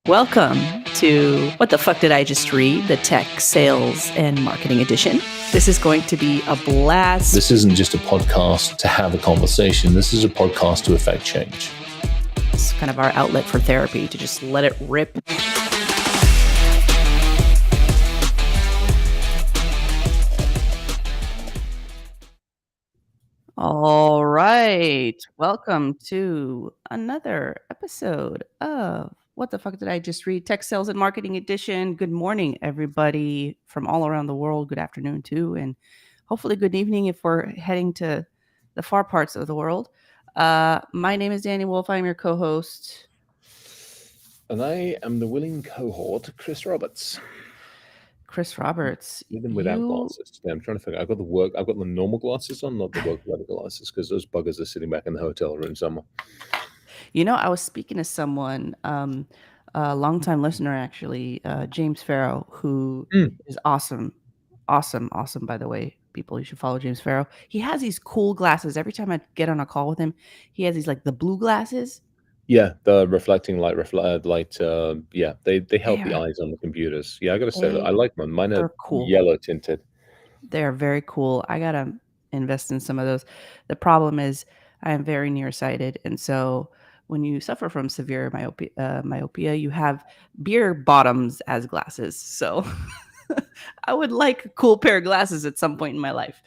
Welcome to What the Fuck Did I Just Read? The Tech Sales and Marketing Edition. This is going to be a blast. This isn't just a podcast to have a conversation. This is a podcast to affect change. It's kind of our outlet for therapy, to just let it rip. All right. Welcome to another episode of What the Fuck Did I Just Read? Tech Sales and Marketing Edition. Good morning, everybody from all around the world. Good afternoon, too. And hopefully good evening if we're heading to the far parts of the world. My name is Danny Wolf. I'm your co-host. And I am the willing cohort, Chris Roberts. Chris Roberts. Even without glasses today. I'm trying to figure. I've got the normal glasses on, not the work-related glasses, because those buggers are sitting back in the hotel room somewhere. You know, I was speaking to someone, a longtime listener, actually, James Farrow, who is awesome, by the way. People, you should follow James Farrow. He has these cool glasses. Every time I get on a call with him, he has these, like, the blue glasses. Yeah, the reflecting light. Yeah, they help the eyes on the computers. Yeah, I gotta say that I like mine. Mine are cool. Yellow tinted. They're very cool. I gotta invest in some of those. The problem is I am very nearsighted, and so when you suffer from severe myopia, you have beer bottoms as glasses. So I would like a cool pair of glasses at some point in my life.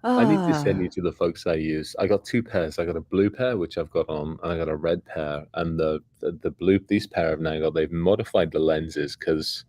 I need to send you to the folks I use. I got two pairs. I got a blue pair, which I've got on, and I got a red pair. And the blue, these pair have now got, they've modified the lenses because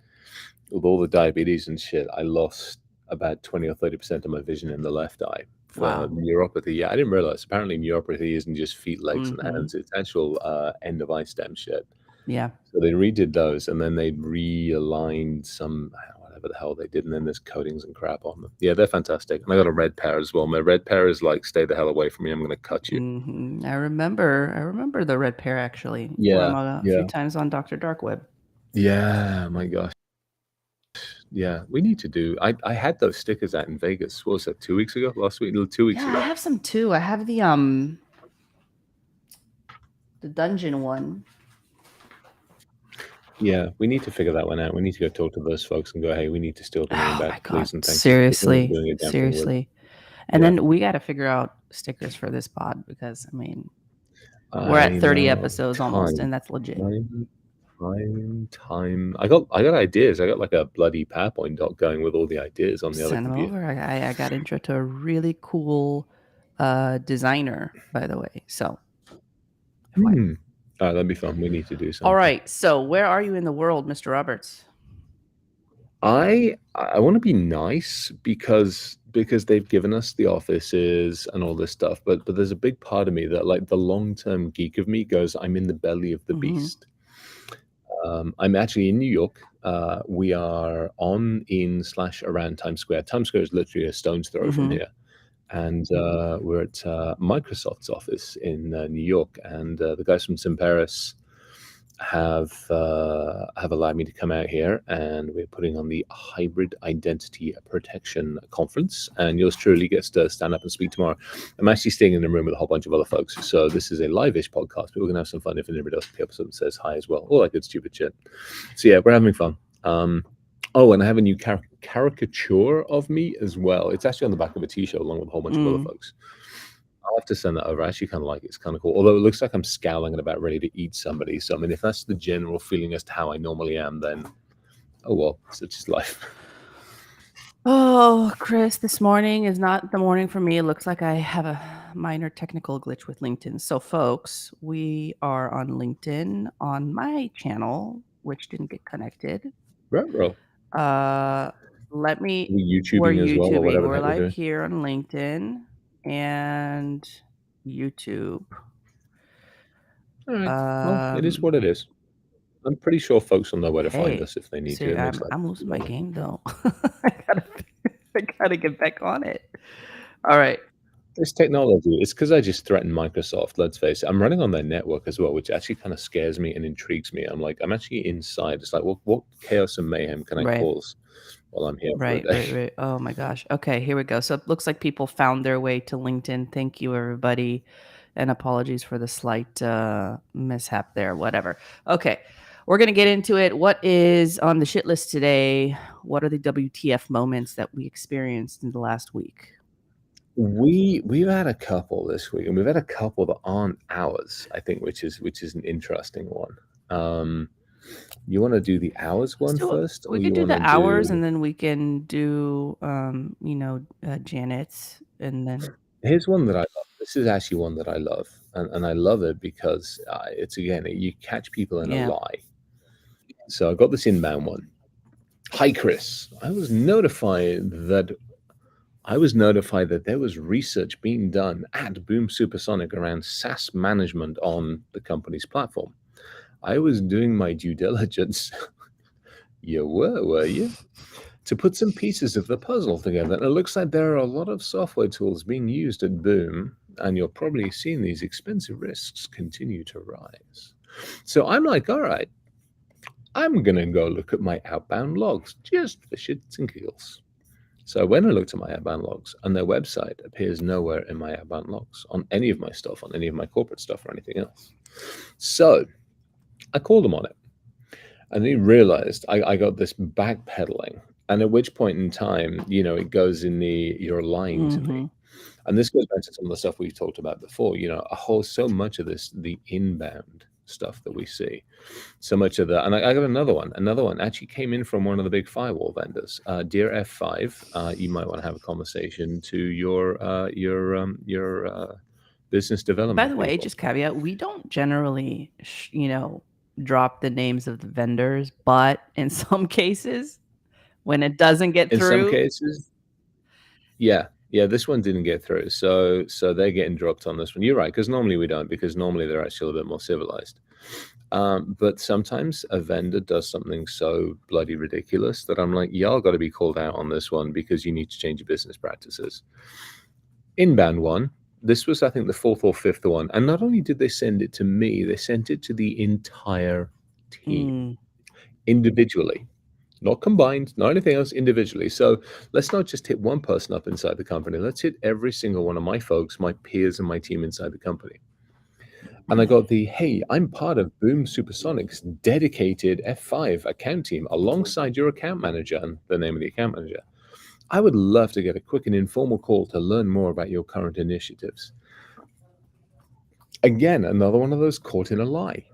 with all the diabetes and shit, I lost about 20 or 30% of my vision in the left eye. Wow. Neuropathy. Yeah, I didn't realize. Apparently, neuropathy isn't just feet, legs, and hands. It's actual end of eye stem shit. Yeah. So they redid those, and then they realigned some, whatever the hell they did, and then there's coatings and crap on them. Yeah, they're fantastic. And I got a red pair as well. My red pair is like, stay the hell away from me. I'm going to cut you. I remember the red pair, actually. Yeah, a few times on Dr. Dark Web. Yeah, my gosh. Yeah, we need to do. I had those stickers out in Vegas. What was that? 2 weeks ago? Last week? 2 weeks ago. I have some too. I have the dungeon one. Yeah, we need to figure that one out. We need to go talk to those folks and go, hey, we need to steal the name back, please, and thanks. Seriously. And then we got to figure out stickers for this pod because, I mean, we're at 30 episodes almost, and that's legit. Time. I got ideas. I got like a bloody PowerPoint doc going with all the ideas on the other computer. Send them over. I got intro to a really cool designer, by the way. So, that'd be fun. We need to do something. All right. So, where are you in the world, Mr. Roberts? I want to be nice because they've given us the offices and all this stuff, but there's a big part of me that, like, the long-term geek of me goes, I'm in the belly of the beast. I'm actually in New York. We are around Times Square. Times Square is literally a stone's throw from here. And we're at Microsoft's office in New York. And the guys from Simperis have allowed me to come out here, and we're putting on the Hybrid Identity Protection Conference, and yours truly gets to stand up and speak tomorrow. I'm actually staying in the room with a whole bunch of other folks, so this is a live-ish podcast, but we're gonna have some fun if anybody else picks up and says hi as well, all that good stupid shit. So yeah, we're having fun. And I have a new caricature of me as well. It's actually on the back of a t-shirt along with a whole bunch of other folks. I'll have to send that over. I actually kind of like it. It's kind of cool. Although it looks like I'm scowling and about ready to eat somebody. So, I mean, if that's the general feeling as to how I normally am, then, oh, well, such is life. Oh, Chris, this morning is not the morning for me. It looks like I have a minor technical glitch with LinkedIn. So, folks, we are on LinkedIn on my channel, which didn't get connected. Right, bro. We're YouTubing as well, or whatever. We're live here on LinkedIn and YouTube. All right. Well, it is what it is. I'm pretty sure folks will know where to find us if they need to. I'm losing my game though. I gotta get back on it. All right. This technology, it's because I just threatened Microsoft, let's face it. I'm running on their network as well, which actually kind of scares me and intrigues me. I'm like, I'm actually inside. It's like, well, what chaos and mayhem can I cause while I'm here? Right. Oh my gosh. Okay, here we go. So it looks like people found their way to LinkedIn. Thank you, everybody. And apologies for the slight mishap there, whatever. Okay. We're going to get into it. What is on the shit list today? What are the WTF moments that we experienced in the last week? We've had a couple this week, and we've had a couple that aren't ours, I think, which is an interesting one. You want to do the hours Let's one do it. first, We or could you do want to the hours, do? and then we can do, Janet's, and then Here's one that I love. This is actually one that I love, and I love it because it's again you catch people in a yeah. lie. So I got this inbound one. Hi, Chris. I was notified that there was research being done at Boom Supersonic around SaaS management on the company's platform. I was doing my due diligence. You were you? To put some pieces of the puzzle together. And it looks like there are a lot of software tools being used at Boom, and you're probably seeing these expensive risks continue to rise. So I'm like, all right, I'm going to go look at my outbound logs just for shits and giggles. So when I looked at my outbound logs, and their website appears nowhere in my outbound logs on any of my stuff, on any of my corporate stuff or anything else. So I called them on it. And he realized I got this backpedaling. And at which point in time, it goes in the you're lying to me. Mm-hmm. And this goes back to some of the stuff we've talked about before. So much of this, the inbound stuff that we see, so much of that. And I got another one. Another one actually came in from one of the big firewall vendors. Dear F5, you might want to have a conversation to your business By the development way, people. just caveat: we don't generally, drop the names of the vendors, but in some cases, when it doesn't get In some through, cases, yeah, this one didn't get through. So they're getting dropped on this one. You're right, because normally we don't, because normally they're actually a little bit more civilized. But sometimes a vendor does something so bloody ridiculous that I'm like, y'all got to be called out on this one because you need to change your business practices. Inbound one, this was, I think, the fourth or fifth one. And not only did they send it to me, they sent it to the entire team mm, individually, not combined, not anything else, individually. So let's not just hit one person up inside the company. Let's hit every single one of my folks, my peers, and my team inside the company. And I got the, hey, I'm part of Boom Supersonic's dedicated F5 account team alongside your account manager, and the name of the account manager. I would love to get a quick and informal call to learn more about your current initiatives. Again, another one of those caught in a lie.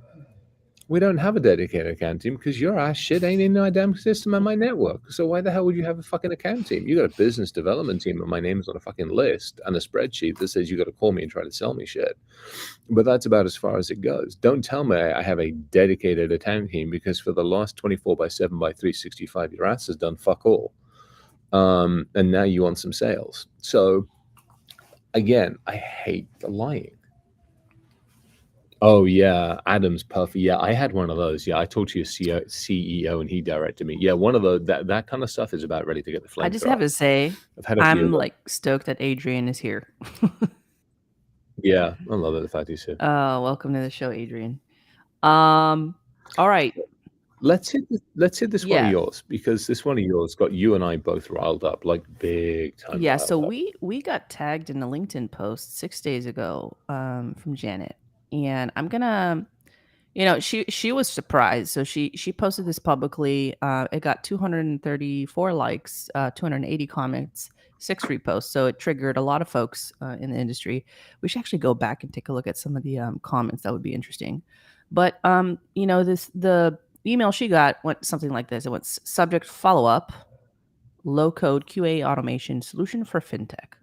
We don't have a dedicated account team because your ass shit ain't in my damn system and my network. So why the hell would you have a fucking account team? You got a business development team and my name's on a fucking list and a spreadsheet that says you got to call me and try to sell me shit. But that's about as far as it goes. Don't tell me I have a dedicated account team because for the last 24 by 7 by 365, your ass has done fuck all. And now you want some sales. So again, I hate the lying. Oh yeah, Adam's Puffy. Yeah, I had one of those. Yeah, I talked to your CEO and he directed me. Yeah, one of the that kind of stuff is about ready to get the I just have flamethrower. to say, I've had a few of I'm them. like stoked that Adrian is here. Yeah, I love it, the fact he's here. Welcome to the show, Adrian. All right. Let's hit this one of Yeah. yours because this one of yours got you and I both riled up, like big time Yeah, so riled up. we got tagged in a LinkedIn post 6 days ago, from Janet, and I'm gonna, she was surprised, so she posted this publicly. It got 234 likes, 280 comments, 6 reposts, so it triggered a lot of folks in the industry. We should actually go back and take a look at some of the comments. That would be interesting. But the email she got went something like this. It went subject follow up, low code QA automation solution for fintech.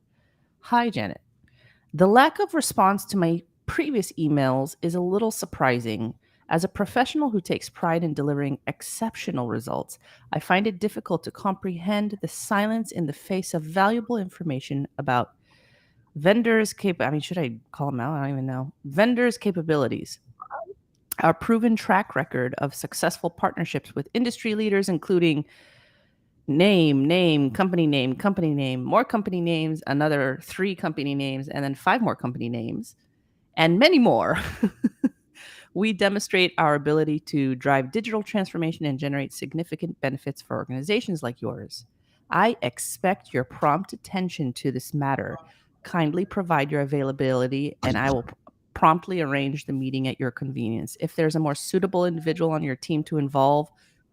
Hi, Janet. The lack of response to my previous emails is a little surprising. As a professional who takes pride in delivering exceptional results, I find it difficult to comprehend the silence in the face of valuable information about should I call them out? I don't even know. Vendors' capabilities. Our proven track record of successful partnerships with industry leaders, including company name, more company names, another 3 company names, and then 5 more company names, and many more. We demonstrate our ability to drive digital transformation and generate significant benefits for organizations like yours. I expect your prompt attention to this matter. Kindly provide your availability, and I will promptly arrange the meeting at your convenience. If there's a more suitable individual on your team to involve,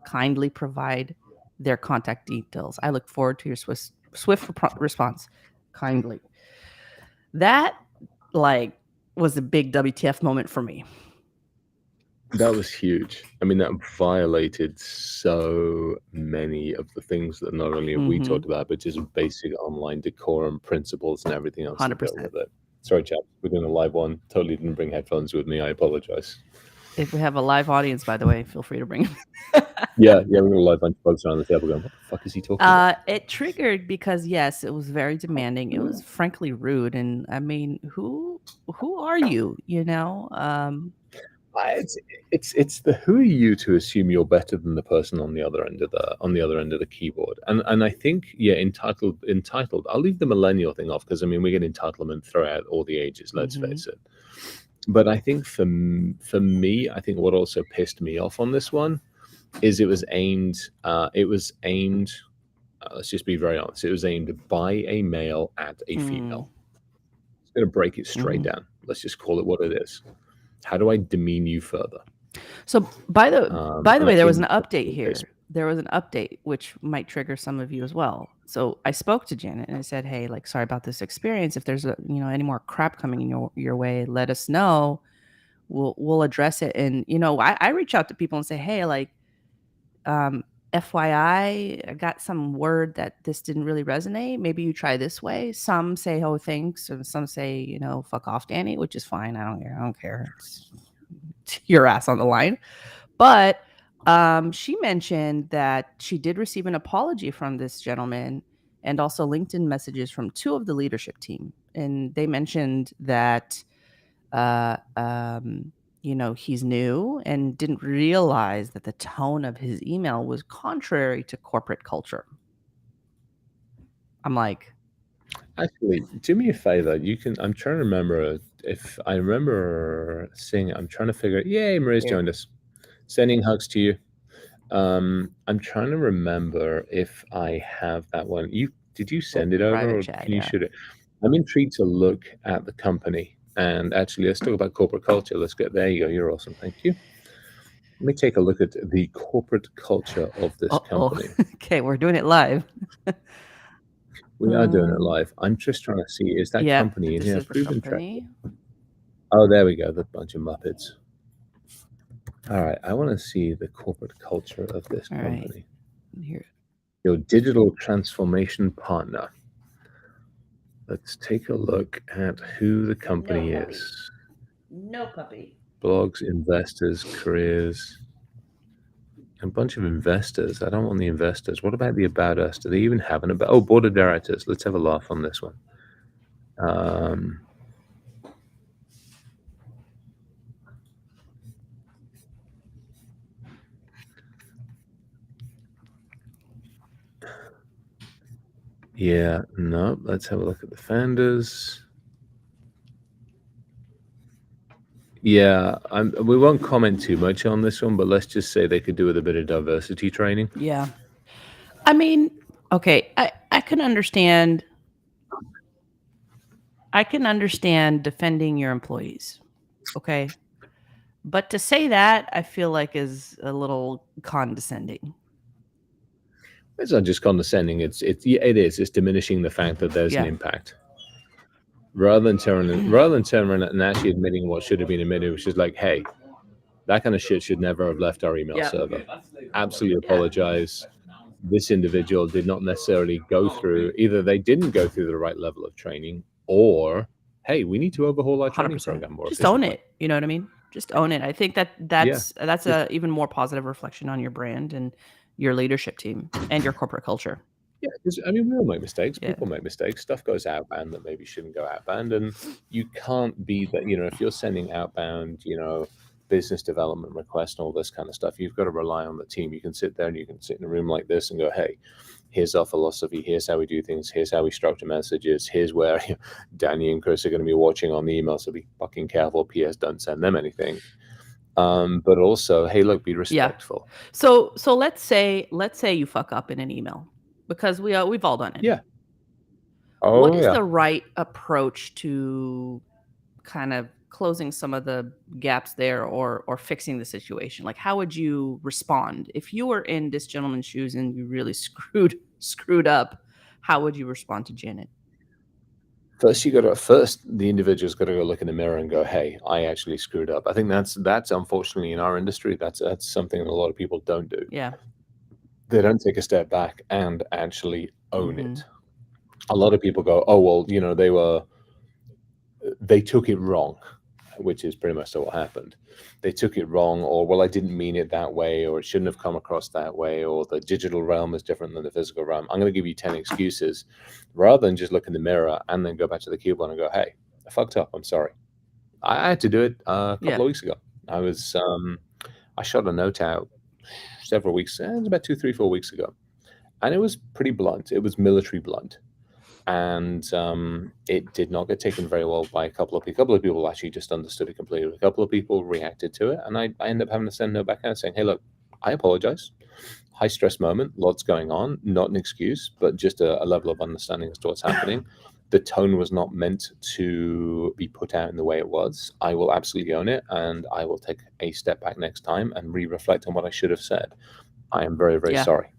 kindly provide their contact details. I look forward to your swift response. Kindly. That, like, was a big WTF moment for me. That was huge. I mean, that violated so many of the things that not only have we Mhm. talked about, but just basic online decorum principles and everything else that go 100%. with it. Sorry, chaps, we're doing a live one. Totally didn't bring headphones with me. I apologize. If we have a live audience, by the way, feel free to bring them. Yeah, we're gonna live bunch of folks around the table going, "What the fuck is he talking about?" It triggered because, yes, it was very demanding. It was frankly rude, and I mean, who are you, you know? It's it's the who are you to assume you're better than the person on the other end of the keyboard? And I think entitled. I'll leave the millennial thing off because I mean we get entitlement throughout all the ages. Let's Mhm. face it. But I think for me, I think what also pissed me off on this one is it was aimed. Let's just be very honest. It was aimed by a male at a Mm. female. It's going to break it straight Mhm. down. Let's just call it what it is. How do I demean you further? So, by the And I way, there was think an that's update what pissed here. There was an update which might trigger some of you as well. So, I spoke to Janet and I said, "Hey, like, sorry about this experience. If there's any more crap coming in your way, let us know. We'll address it." And I reach out to people and say, "Hey, like, um, FYI, I got some word that this didn't really resonate. Maybe you try this way." Some say, "Oh, thanks," and some say, "Fuck off, Danny," which is fine. I don't care. It's your ass on the line. But she mentioned that she did receive an apology from this gentleman and also LinkedIn messages from two of the leadership team. And they mentioned that, uh, um, he's new and didn't realize that the tone of his email was contrary to corporate culture. I'm like, Actually, do me a favor. I'm trying to remember if I remember seeing it. I'm trying to figure it. Yay, Maria's here, joined us. Sending hugs to you. I'm trying to remember if I have that one. Did you oh, send it over private or chat. can you Yeah. shoot it? I'm intrigued to look at the company. And actually, let's talk about corporate culture. There you go. You're awesome. Thank you. Let me take a look at the corporate culture of this Oh, company. okay. We're doing it live. We are doing it live. I'm just trying to see, is that Yeah, company in this here? is the Proven track. company. Oh, there we go. The bunch of Muppets. All right. I want to see the corporate culture of this All right. company. Here. Your digital transformation partner. Let's take a look at who the company is. No puppy. Blogs, investors, careers. A bunch of investors. I don't want the investors. What about the about us? Do they even have an about? Oh, board of directors. Let's have a laugh on this one. Um, yeah, no. Let's have a look at the founders. Yeah, we won't comment too much on this one, but let's just say they could do with a bit of diversity training. Yeah. I mean, okay, I can understand defending your employees, okay? But to say that, I feel like is a little condescending. It's not just condescending. Yeah, it is. It's diminishing the fact that there's an Yeah. impact. Rather than turning around and actually admitting what should have been admitted, which is like, hey, that kind of shit should never have left our email Yeah. server. Absolutely Yeah. apologize. This individual did not necessarily go through, either they didn't go through the right level of training, or hey, we need to overhaul our training 100%. program more Just own efficiently. it, you know what I mean? Just own it. I think that Yeah. that's Just a even more positive reflection on your brand and your leadership team and your corporate culture. Yeah, because I mean, we all make mistakes. Yeah. People make mistakes. Stuff goes outbound that maybe shouldn't go outbound, and you can't be that. If you're sending outbound, business development requests and all this kind of stuff, you've got to rely on the team. You can sit there and you can sit in a room like this and go, "Hey, here's our philosophy. Here's how we do things. Here's how we structure messages. Here's where Danny and Chris are going to be watching on the email. So be fucking careful. P.S. Don't send them anything. But also, hey, look, be Yeah. respectful. So let's say you fuck up in an email because we've all done it. Yeah. What Oh is yeah. the right approach to kind of closing some of the gaps there or fixing the situation? Like, how would you respond if you were in this gentleman's shoes and you really screwed up? How would you respond to Janet? First the individual's gotta go look in the mirror and go, "Hey, I actually screwed up." I think that's unfortunately in our industry, that's something that a lot of people don't do. Yeah. They don't take a step back and actually own Hmm. it. A lot of people go, "Oh, well, you know, they took it wrong," which is pretty much what happened. They took it wrong, or, "Well, I didn't mean it that way," or, "It shouldn't have come across that way," or, "The digital realm is different than the physical realm." I'm gonna give you 10 excuses rather than just look in the mirror and then go back to the keyboard and go, "Hey, I fucked up. I'm sorry." I had to do it a Yeah. couple of weeks ago. I shot a note out several weeks, it was about 2, 3, 4 weeks ago, and it was pretty blunt. It was military blunt. And it did not get taken very well by a couple of people. A couple of people actually just understood it completely. A couple of people reacted to it, and I ended up having to send a note back out saying, "Hey, look, I apologize. High stress moment, lots going on, not an excuse, but just a level of understanding as to what's happening. The tone was not meant to be put out in the way it was. I will absolutely own it, and I will take a step back next time and re-reflect on what I should have said. I am very, very Yeah. sorry."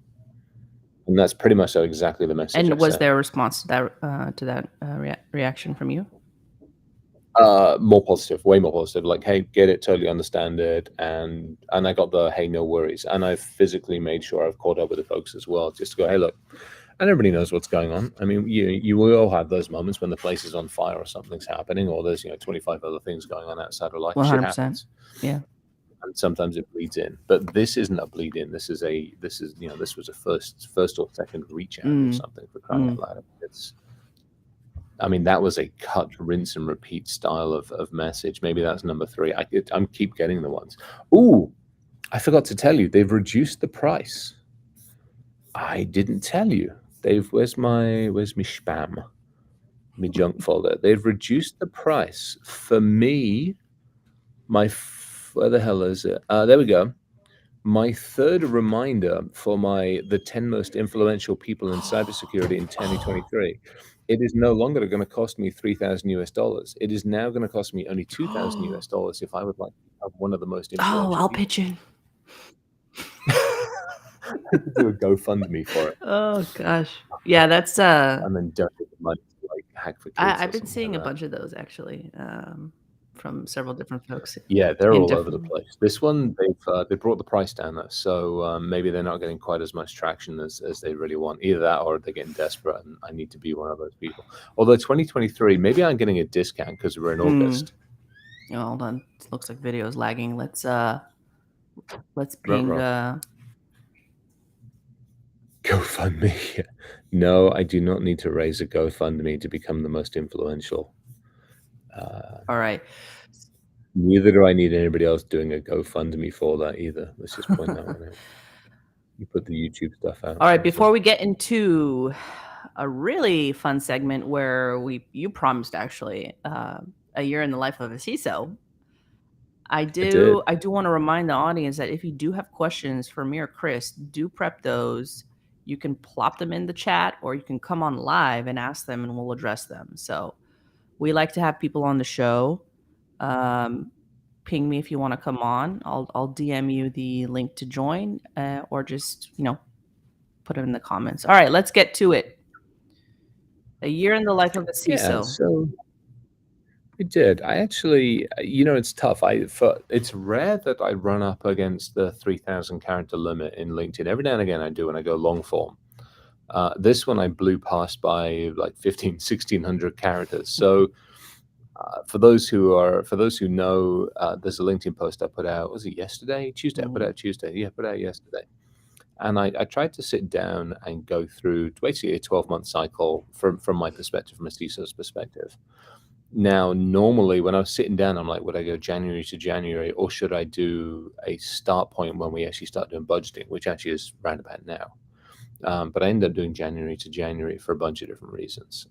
And that's pretty much exactly the message I And was sent. there a response to that reaction from you? More positive, way more positive. Like, "Hey, get it, totally understand it," and I got the, "Hey, no worries," and I've physically made sure I've caught up with the folks as well, just to go, "Hey, look," and everybody knows what's going on. I mean, you will all have those moments when the place is on fire or something's happening, or there's 25 other things going on outside of life. Shit 100%. happens, Yeah. and sometimes it bleeds in. But this isn't a bleed in. This was a first or second reach out or Mm. something, for crying out Mm. loud. I mean, that was a cut, rinse, and repeat style of message. Maybe that's number 3. I'm keep getting the ones. Ooh, I forgot to tell you, they've reduced the price. I didn't tell you. Where's my spam? My junk folder. They've reduced the price for me. Where the hell is it? There we go. My third reminder for the 10 most influential people in cybersecurity in 2023. It is no longer going to cost me $3,000 US. It is now going to cost me only $2,000 US if I would like to have one of the most Oh, influential I'll people. pitch in. I could do a GoFundMe for it Oh gosh. Yeah, that's and then donate the money to like Hack for I Kids I've or been something like seeing a that. bunch of those actually, from several different folks Yeah, they're in all over the different. place. This one, they brought the price down though, so maybe they're not getting quite as much traction as they really want. Either that, or they're getting desperate, and I need to be one of those people. Although 2023, maybe I'm getting a discount because we're in Mm. August. Oh, hold on. It looks like video is lagging. Let's ping, Ruh-roh. GoFundMe. No, I do not need to raise a GoFundMe to become the most influential. all right. Neither do I need anybody else doing a GoFundMe for that either. Let's just point that one out. You put the YouTube stuff out. All right, Awesome. before we get into a really fun segment where you promised actually a year in the life of a CISO, I did. I do want to remind the audience that if you do have questions for me or Chris, do prep those. You can plop them in the chat or you can come on live and ask them and we'll address them. So we like to have people on the show. Um, Ping me if you want to come on. I'll DM you the link to join or just, put it in the comments. All right, let's get to it. A year in the life of a Yeah, CISO. so it did. I actually, it's tough. It's rare that I run up against the 3,000 character limit in LinkedIn. Every now and again I do when I go long form. This one I blew past by like 15, 1,600 characters. So for those who know, there's a LinkedIn post I put out. Was it yesterday? Tuesday. I put Mhm. out Tuesday. Yeah, I put out yesterday. And I tried to sit down and go through basically a 12-month cycle from my perspective, from a CISO's perspective. Now, normally when I was sitting down, I'm like, would I go January to January, or should I do a start point when we actually start doing budgeting, which actually is round about now. But I ended up doing January to January for a bunch of different reasons.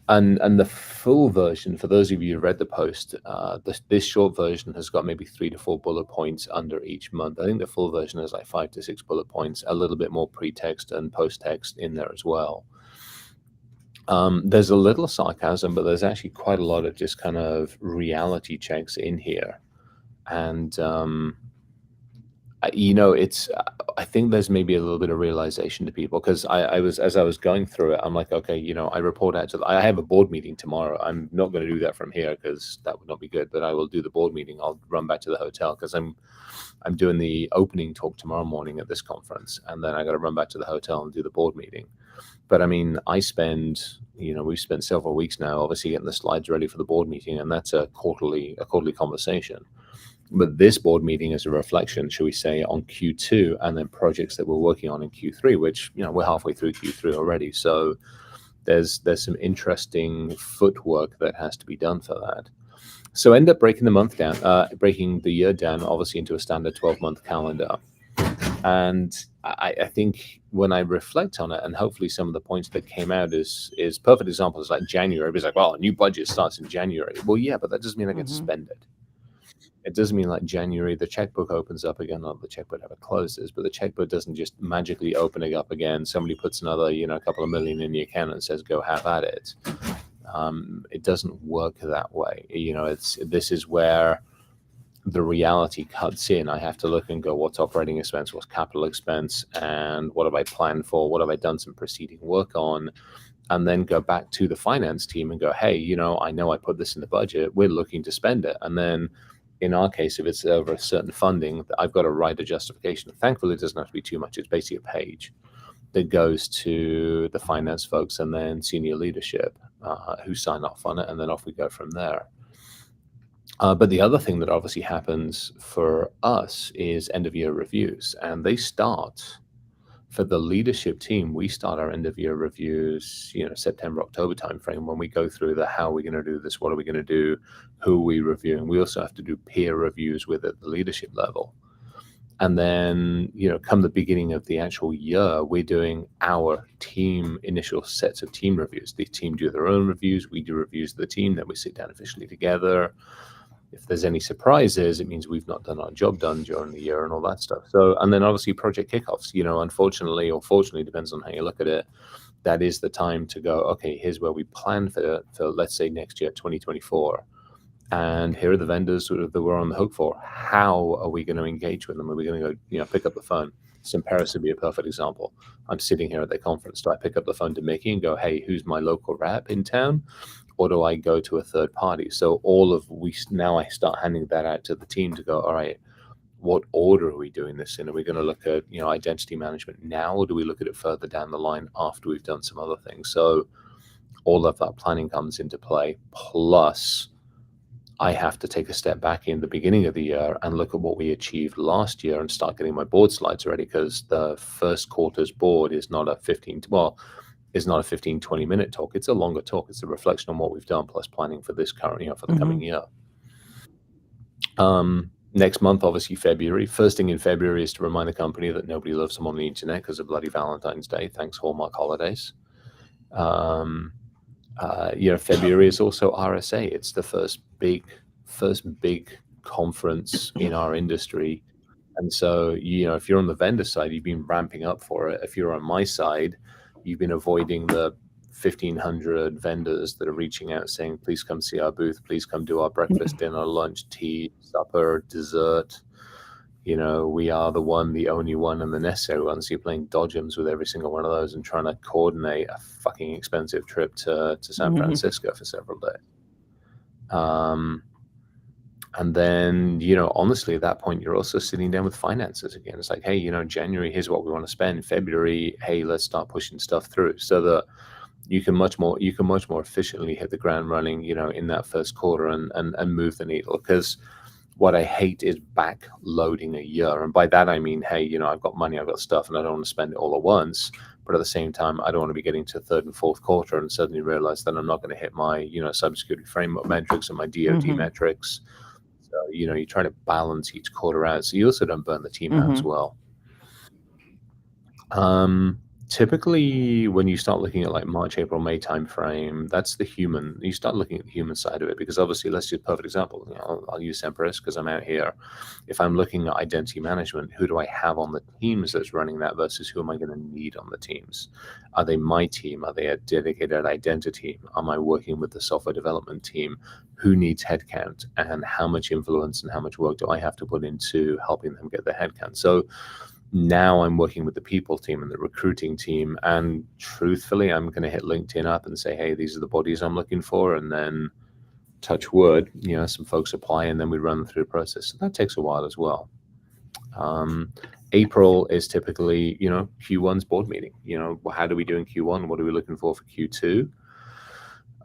And the full version, for those of you who read the post, this short version has got maybe 3 to 4 bullet points under each month. I think the full version has like 5 to 6 bullet points, a little bit more pre-text and post-text in there as well. There's a little sarcasm, but there's actually quite a lot of just kind of reality checks in here. And it's I think there's maybe a little bit of realization to people because I was as I was going through it, I'm like, okay, I report out I have a board meeting tomorrow. I'm not going to do that from here because that would not be good. But I will do the board meeting. I'll run back to the hotel because I'm doing the opening talk tomorrow morning at this conference, and then I got to run back to the hotel and do the board meeting. But I mean, we've spent several weeks now, obviously getting the slides ready for the board meeting, and that's a quarterly conversation. But this board meeting is a reflection, shall we say, on Q2 and then projects that we're working on in Q3, which we're halfway through Q3 already. So there's some interesting footwork that has to be done for that. So end up breaking breaking the year down, obviously into a standard 12-month calendar. And I think when I reflect on it, and hopefully some of the points that came out is perfect examples like January. Everybody's like, well, a new budget starts in January. Well, yeah, but that doesn't mean I get to spend it. It doesn't mean like January, the checkbook opens up again, not the checkbook ever closes, but the checkbook doesn't just magically open it up again. Somebody puts another, a couple of million in the account and says, go have at it. It doesn't work that way. This is where the reality cuts in. I have to look and go, what's operating expense, what's capital expense, and what have I planned for? What have I done some preceding work on? And then go back to the finance team and go, hey, I know I put this in the budget. We're looking to spend it. And then in our case, if it's over a certain funding, I've got to write a justification. Thankfully, it doesn't have to be too much. It's basically a page that goes to the finance folks and then senior leadership who sign off on it. And then off we go from there. But the other thing that obviously happens for us is end of year reviews, and they start for the leadership team. We start our end of year reviews, September, October timeframe when we go through the how are we going to do this, what are we going to do, who are we reviewing. We also have to do peer reviews with at the leadership level. And then, come the beginning of the actual year, we're doing our team initial sets of team reviews. The team do their own reviews. We do reviews of the team. Then we sit down officially together. If there's any surprises, it means we've not done our job done during the year and all that stuff. So, and then obviously project kickoffs, unfortunately or fortunately, depends on how you look at it. That is the time to go, okay, here's where we plan for let's say next year, 2024. And here are the vendors that we're on the hook for. How are we going to engage with them? Are we going to go, pick up the phone? Paris would be a perfect example. I'm sitting here at the conference. Do I pick up the phone to Mickey and go, hey, who's my local rep in town? Or do I go to a third party? So now I start handing that out to the team to go, all right, what order are we doing this in? Are we going to look at, identity management now, or do we look at it further down the line after we've done some other things? So all of that planning comes into play. Plus, I have to take a step back in the beginning of the year and look at what we achieved last year and start getting my board slides ready, because the first quarter's board is not a 20-minute talk. It's a longer talk. It's a reflection on what we've done plus planning for this current, for the coming year. Next month, obviously February. First thing in February is to remind the company that nobody loves them on the internet because of bloody Valentine's Day. Thanks, Hallmark Holidays. February is also RSA. It's the first big conference in our industry. And so, if you're on the vendor side, you've been ramping up for it. If you're on my side, you've been avoiding the 1,500 vendors that are reaching out saying, please come see our booth. Please come do our breakfast, dinner, lunch, tea, supper, dessert. We are the one, the only one, and the necessary one. So you're playing dodgems with every single one of those and trying to coordinate a fucking expensive trip to San Francisco for several days. And then, honestly, at that point, you're also sitting down with finances again. It's like, hey, January, here's what we want to spend. February, hey, let's start pushing stuff through, so that you can much more efficiently hit the ground running, in that first quarter and move the needle. Because what I hate is back loading a year. And by that, I mean, hey, I've got money, I've got stuff, and I don't want to spend it all at once. But at the same time, I don't want to be getting to third and fourth quarter and suddenly realize that I'm not going to hit my, cybersecurity framework metrics and my DoD metrics. So, you try to balance each quarter out. So you also don't burn the team out as well. Typically, when you start looking at like March, April, May timeframe, that's the human. You start looking at the human side of it because obviously, let's use a perfect example. You know, I'll use Semperis because I'm out here. If I'm looking at identity management, who do I have on the teams that's running that versus who am I going to need on the teams? Are they my team? Are they a dedicated identity team? Am I working with the software development team? Who needs headcount? And how much influence and how much work do I have to put into helping them get their headcount? So now I'm working with the people team and the recruiting team. And truthfully, I'm going to hit LinkedIn up and say, hey, these are the bodies I'm looking for. And then touch wood, you know, some folks apply and then we run through the process. So that takes a while as well. April is typically, you know, Q1's board meeting. You know, how do we do in Q1? What are we looking for Q2?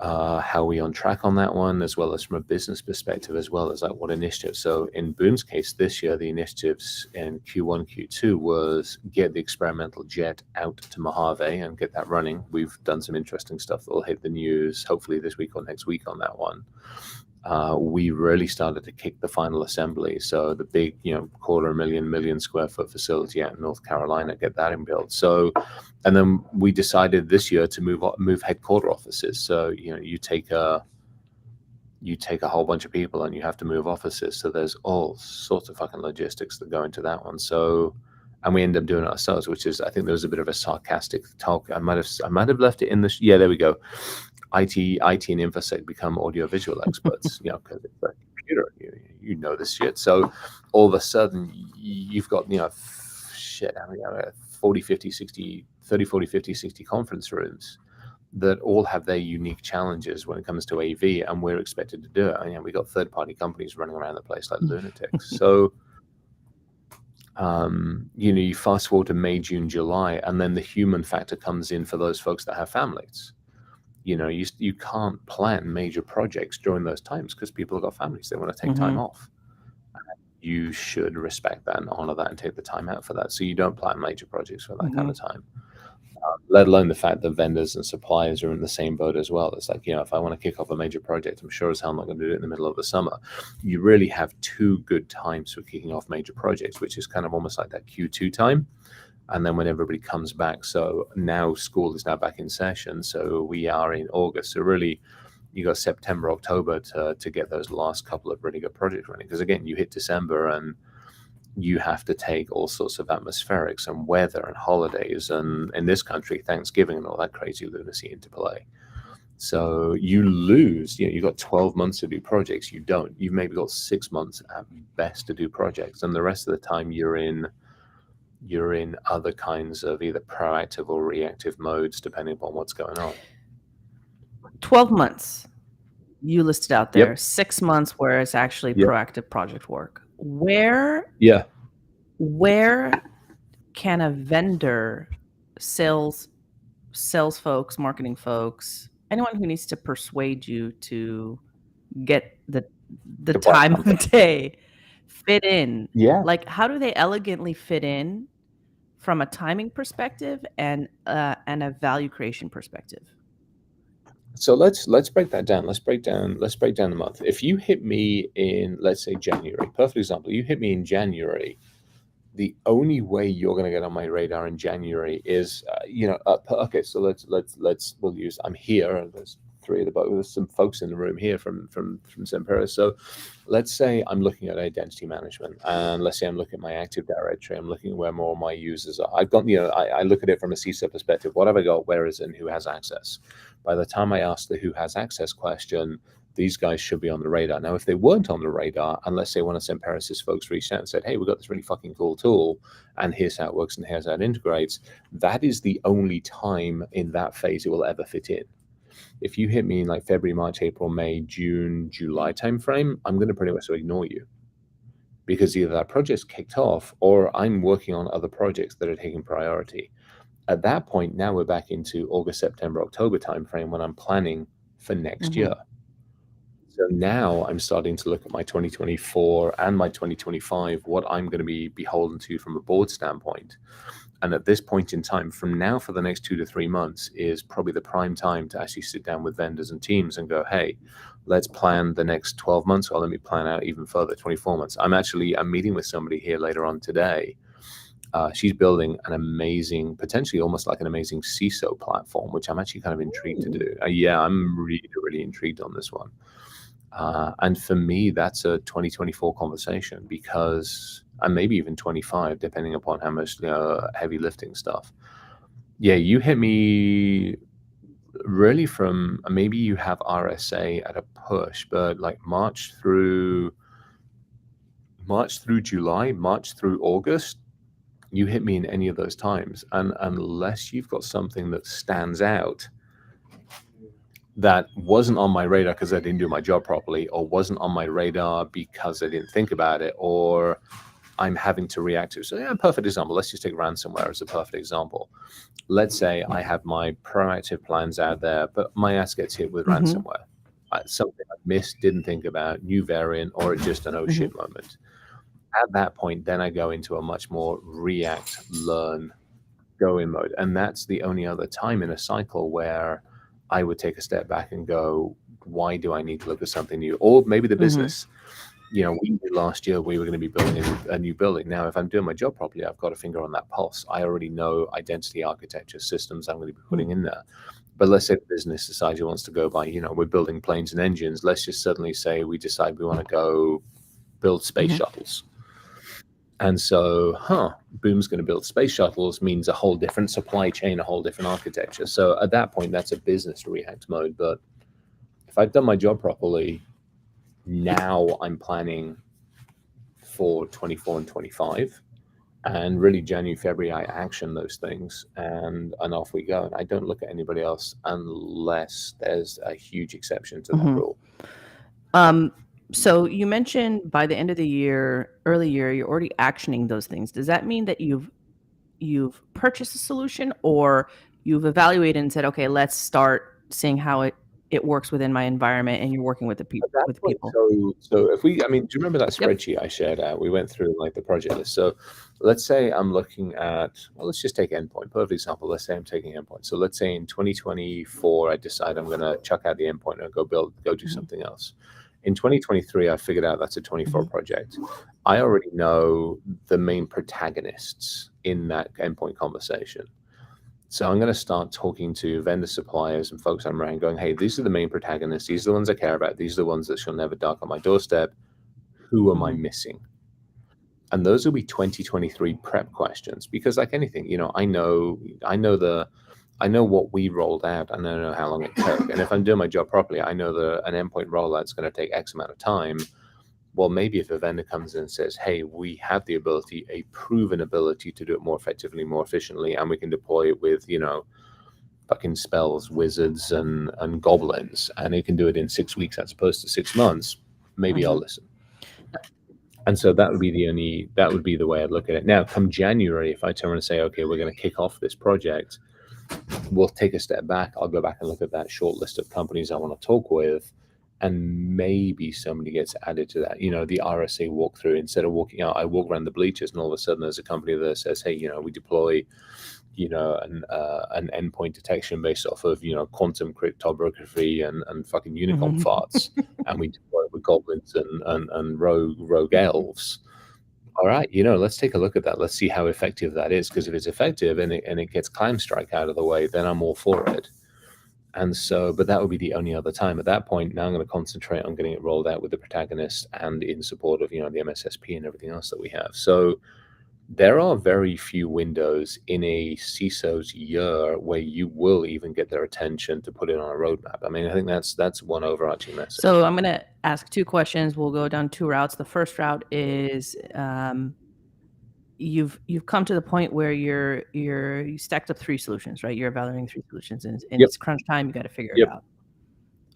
How are we on track on that one, as well as from a business perspective, as well as like what initiatives. So in Boom's case this year, the initiatives in Q1, Q2 was get the experimental jet out to Mojave and get that running. We've done some interesting stuff that will hit the news hopefully this week or next week on that one. We really started to kick the final assembly. So the big, you know, 250,000 square foot facility out in North Carolina, get that in build. So, and then we decided this year to move headquarter offices. So, you know, you take a whole bunch of people and you have to move offices. So there's all sorts of fucking logistics that go into that one. So, and we end up doing it ourselves, which is, I think there was a bit of a sarcastic talk. I might have left it in this. Yeah, there we go. IT and InfoSec become audiovisual experts, you know, because it's a computer, you know this shit. So all of a sudden you've got, you know, shit, I mean, 40, 50, 60, 30, 40, 50, 60 conference rooms that all have their unique challenges when it comes to AV, and we're expected to do it. And, you know, we got third-party companies running around the place like lunatics. So, you know, you fast forward to May, June, July, and then the human factor comes in for those folks that have families. You know, you can't plan major projects during those times because people have got families. They want to take time off. You should respect that and honor that and take the time out for that. So you don't plan major projects for that kind of time. Let alone the fact that vendors and suppliers are in the same boat as well. It's like, you know, if I want to kick off a major project, I'm sure as hell not going to do it in the middle of the summer. You really have two good times for kicking off major projects, which is kind of almost like that Q2 time. And then when everybody comes back, so now school is now back in session. So we are in August. So really, you got September, October to get those last couple of really good projects running. Because again, you hit December and you have to take all sorts of atmospherics and weather and holidays and in this country, Thanksgiving and all that crazy lunacy into play. So you lose, you know, you've got 12 months to do projects. You don't. You've maybe got 6 months at best to do projects. And the rest of the time you're in other kinds of either proactive or reactive modes, depending upon what's going on. 12 months you listed out there. Yep. 6 months where it's actually Yep. proactive project work. Where can a vendor, sales folks, marketing folks, anyone who needs to persuade you to get the time of day fit in? Yeah. Like, how do they elegantly fit in from a timing perspective and a value creation perspective? So let's break that down. Let's break down the month. If you hit me in, let's say, January, perfect example, you hit me in January, the only way you're going to get on my radar in January is, you know, okay, so we'll use, I'm here, there's there's some folks in the room here from Semperis. So let's say I'm looking at identity management, and let's say I'm looking at my Active Directory, I'm looking at where more of my users are. I've got, you know, I look at it from a CISO perspective. What have I got? Where is it? And who has access? By the time I ask the who has access question, these guys should be on the radar. Now, if they weren't on the radar, and let's say one of Semperis' folks reached out and said, hey, we've got this really fucking cool tool, and here's how it works and here's how it integrates, that is the only time in that phase it will ever fit in. If you hit me in like February, March, April, May, June, July timeframe, I'm going to pretty much ignore you. Because either that project's kicked off or I'm working on other projects that are taking priority. At that point, now we're back into August, September, October timeframe when I'm planning for next year. So now I'm starting to look at my 2024 and my 2025, what I'm going to be beholden to from a board standpoint. And at this point in time, from now for the next 2 to 3 months is probably the prime time to actually sit down with vendors and teams and go, hey, let's plan the next 12 months, or let me plan out even further, 24 months. I'm meeting with somebody here later on today She's building an amazing, potentially almost like an amazing CISO platform, which I'm actually kind of intrigued to Ooh. do. Yeah, I'm really, really intrigued on this one. And for me, that's a 2024 conversation because, and maybe even 25, depending upon how much heavy lifting stuff. Yeah, you hit me really from maybe you have RSA at a push, but like March through July, March through August, you hit me in any of those times. And unless you've got something that stands out that wasn't on my radar because I didn't do my job properly, or wasn't on my radar because I didn't think about it, or I'm having to react to. So yeah, perfect example. Let's just take ransomware as a perfect example. Let's say I have my proactive plans out there, but my ass gets hit with Mhm. ransomware. Something I missed, didn't think about, new variant, or just an oh Mhm. shit moment. At that point, then I go into a much more react, learn, go in mode. And that's the only other time in a cycle where I would take a step back and go, why do I need to look at something new? Or maybe the Mhm. business. We knew last year we were going to be building a new building. Now, if I'm doing my job properly, I've got a finger on that pulse. I already know identity architecture systems I'm going to be Mm. putting in there. But let's say the business decides it wants to go by, we're building planes and engines. Let's just suddenly say we decide we want to go build space Mhm. shuttles. And so, Boom's going to build space shuttles means a whole different supply chain, a whole different architecture. So at that point, that's a business react mode. But if I've done my job properly, now I'm planning for 24 and 25. And really, January, February, I action those things and off we go. And I don't look at anybody else unless there's a huge exception to that Mhm. rule. Um, so you mentioned by the end of the year, early year, you're already actioning those things. Does that mean that you've purchased a solution, or you've evaluated and said, "Okay, let's start seeing how it works within my environment," and you're working with At that with point, people? so if we, I mean, do you remember that Yep. spreadsheet I shared out? We went through like the project list. So let's say I'm looking at, well, let's just take endpoint. Perfect example. Let's say I'm taking endpoint. So let's say in 2024, I decide I'm going to chuck out the endpoint and go do Mhm. something else. In 2023, I figured out that's a 24 Mhm. project. I already know the main protagonists in that endpoint conversation. So I'm going to start talking to vendor suppliers and folks I'm around going, hey, these are the main protagonists. These are the ones I care about. These are the ones that shall never dark on my doorstep. Who am I Mhm. missing? And those will be 2023 prep questions because like anything, I know what we rolled out and I know how long it took. And if I'm doing my job properly, I know that an endpoint rollout's going to take X amount of time. Well, maybe if a vendor comes in and says, hey, we have the ability, a proven ability to do it more effectively, more efficiently, and we can deploy it with, fucking spells, wizards, and goblins, and it can do it in 6 weeks as opposed to 6 months, maybe I'll Mhm. listen. And so that would be the way I'd look at it. Now, come January, if I turn and say, okay, we're going to kick off this project, we'll take a step back. I'll go back and look at that short list of companies I want to talk with, and maybe somebody gets added to that. The RSA walkthrough. Instead of walking out, I walk around the bleachers, and all of a sudden there's a company that says, "Hey, we deploy, an endpoint detection based off of quantum cryptography and fucking unicorn Mhm. farts, and we deploy it with goblins and rogue elves." All right, let's take a look at that. Let's see how effective that is. Because if it's effective and it gets climb strike out of the way, then I'm all for it. And so, but that would be the only other time. At that point, now I'm going to concentrate on getting it rolled out with the protagonist and in support of the MSSP and everything else that we have. So there are very few windows in a CISO's year where you will even get their attention to put it on a roadmap. I mean, I think that's one overarching message. So I'm gonna ask 2 questions. We'll go down 2 routes. The first route is, you've come to the point where you stacked up 3 solutions, right? You're evaluating 3 solutions, and Yep. it's crunch time, you gotta figure it Yep. out.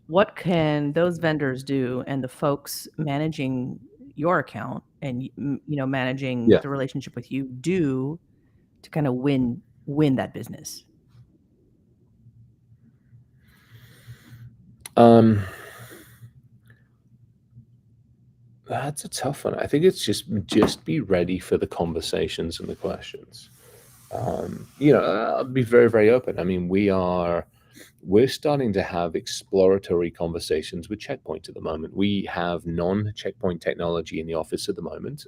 What can those vendors do and the folks managing your account and, managing Yeah. the relationship with you do to kinda win that business? Um, that's a tough one. I think it's just be ready for the conversations and the questions. I'll be very, very open. I mean, we're starting to have exploratory conversations with Checkpoint at the moment. We have non-Checkpoint technology in the office at the moment.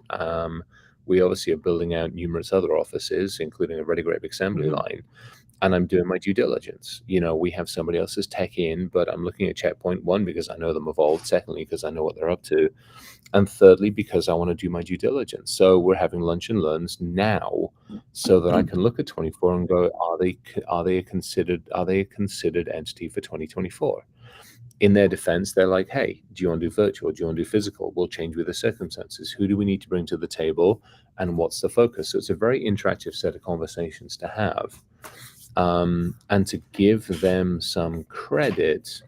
We obviously are building out numerous other offices, including a ready grape assembly Mhm. line, and I'm doing my due diligence. We have somebody else's tech in, but I'm looking at checkpoint one because I know them of old. Secondly, because I know what they're up to. And thirdly, because I want to do my due diligence. So we're having lunch and learns now so that I can look at 24 and go, are they a considered entity for 2024? In their defense, they're like, hey, do you want to do virtual? Do you want to do physical? We'll change with the circumstances. Who do we need to bring to the table? And what's the focus? So it's a very interactive set of conversations to have. And to give them some credit,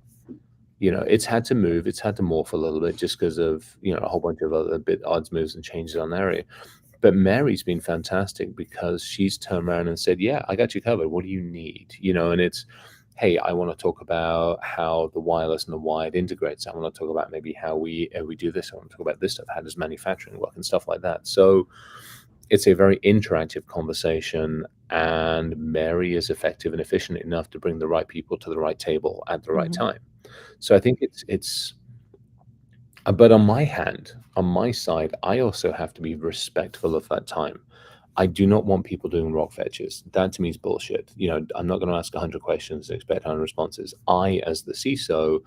it's had to move, it's had to morph a little bit just because of, a whole bunch of other bit odds, moves, and changes on their area. But Mary's been fantastic because she's turned around and said, yeah, I got you covered. What do you need? And it's, hey, I want to talk about how the wireless and the wired integrates. I want to talk about maybe how we do this. I want to talk about this stuff. How does manufacturing work and stuff like that? So it's a very interactive conversation, and Mary is effective and efficient enough to bring the right people to the right table at the right Mhm. time. So I think it's but on my side, I also have to be respectful of that time. I do not want people doing rock fetches. That to me is bullshit. I'm not going to ask 100 questions and expect 100 responses. I, as the CISO,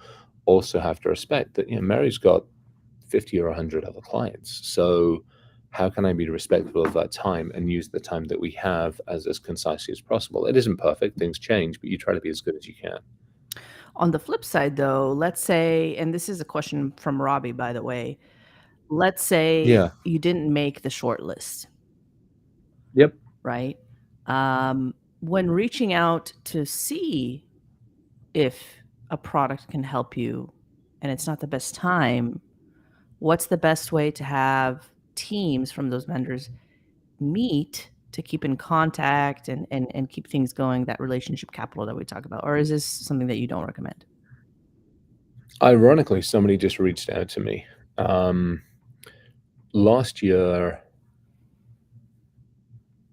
also have to respect that, Mary's got 50 or 100 other clients. So how can I be respectful of that time and use the time that we have as concisely as possible? It isn't perfect. Things change, but you try to be as good as you can. On the flip side, though, let's say, and this is a question from Robbie, by the way. Let's say Yeah. you didn't make the short list, Yep. right? When reaching out to see if a product can help you and it's not the best time, what's the best way to have teams from those vendors meet to keep in contact and keep things going, that relationship capital that we talk about? Or is this something that you don't recommend? Ironically, somebody just reached out to me. Um, last year,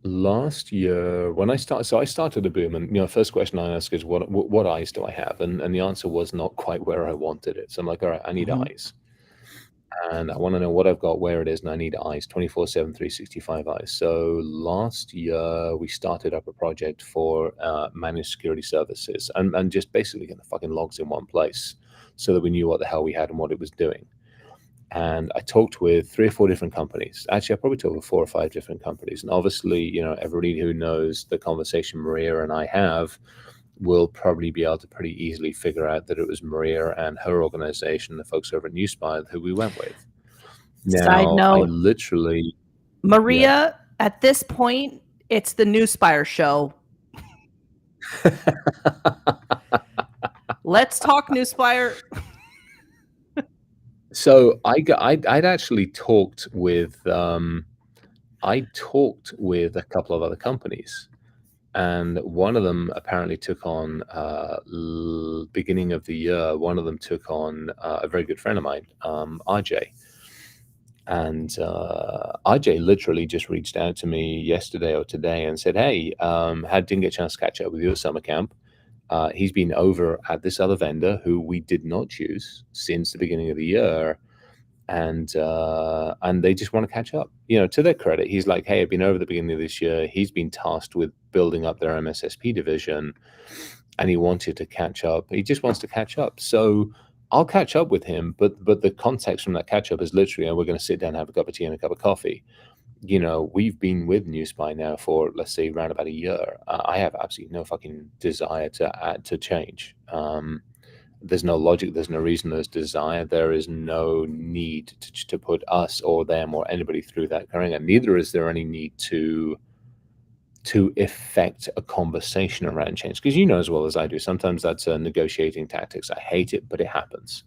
when I started a boom, and first question I ask is what eyes do I have, and the answer was not quite where I wanted it. So I'm like, all right, I need Mhm. eyes, and I want to know what I've got, where it is, and I need eyes, 24/7, 365 eyes. So last year we started up a project for managed security services, and just basically get the fucking logs in one place, so that we knew what the hell we had and what it was doing. And I talked with 3 or 4 different companies. Actually, I probably talked with 4 or 5 different companies. And obviously, everybody who knows the conversation Maria and I have will probably be able to pretty easily figure out that it was Maria and her organization, the folks over at Newspire, who we went with. Side Now, I note, literally, yeah. Maria, at this point, it's the Newspire show. Let's talk Newspire. So I'd actually talked with a couple of other companies, and one of them apparently took on beginning of the year. One of them took on a very good friend of mine, RJ, and RJ literally just reached out to me yesterday or today and said, "Hey, didn't get a chance to catch up with you at summer camp. He's been over at this other vendor who we did not choose since the beginning of the year, and they just want to catch up. To their credit, he's like, hey, I've been over the beginning of this year. He's been tasked with building up their MSSP division, and he wanted to catch up. He just wants to catch up. So I'll catch up with him, but the context from that catch up is literally, we're going to sit down and have a cup of tea and a cup of coffee. We've been with Newspy now for, let's say, around about a year. I have absolutely no fucking desire to change. There's no logic, there's no reason, there's desire. There is no need to put us or them or anybody through that current, and neither is there any need to effect a conversation around change, because as well as I do, sometimes that's negotiating tactics. I hate it, but it happens.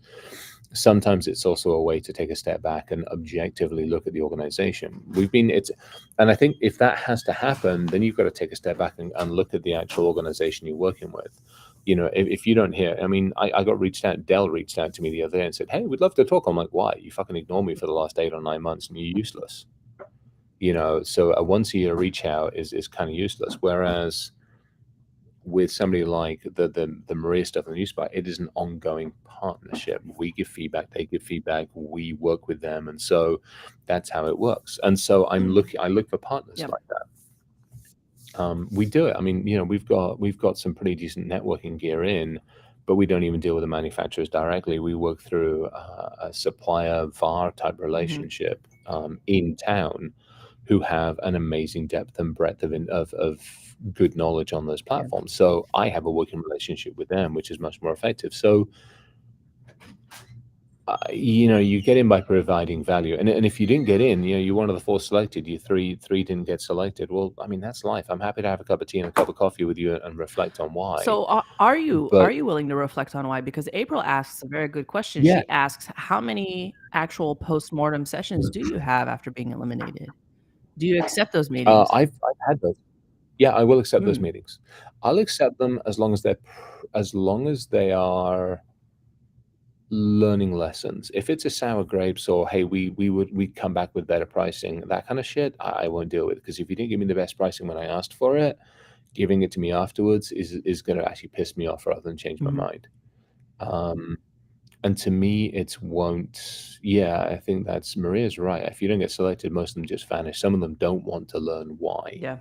Sometimes it's also a way to take a step back and objectively look at the organization. And I think if that has to happen, then you've got to take a step back and look at the actual organization you're working with. If you don't hear, I mean, I got reached out, Dell reached out to me the other day and said, hey, we'd love to talk. I'm like, why? You fucking ignore me for the last 8 or 9 months and you're useless. So a once a year reach out is kind of useless. Whereas with somebody like the Maria stuff and the Newsby, it is an ongoing partnership. We give feedback, they give feedback, we work with them, and so that's how it works. And so I look for partners Yep. like that. We do it. I mean, we've got some pretty decent networking gear in, but we don't even deal with the manufacturers directly. We work through a supplier VAR type Mhm. relationship in town, who have an amazing depth and breadth of good knowledge on those Yeah. platforms. So I have a working relationship with them, which is much more effective. So you get in by providing value, and if you didn't get in, you're one of the four selected. You three didn't get selected. Well, I mean, that's life. I'm happy to have a cup of tea and a cup of coffee with you and reflect on why. So are But you willing to reflect on why? Because April asks a very good question. yeah, She asks, "How many actual postmortem sessions do you have after being eliminated? Do you accept those meetings?" I've had those. Yeah, I will accept those Mm, meetings. I'll accept them as long as they are learning lessons. If it's a sour grapes or hey, we'd come back with better pricing, that kind of shit, I won't deal with, because if you didn't give me the best pricing when I asked for it, giving it to me afterwards is going to actually piss me off rather than change my mhm. mind. Um, and to me, it's won't. Yeah, I think that's Maria's right. If you don't get selected, most of them just vanish. Some of them don't want to learn why. Yeah.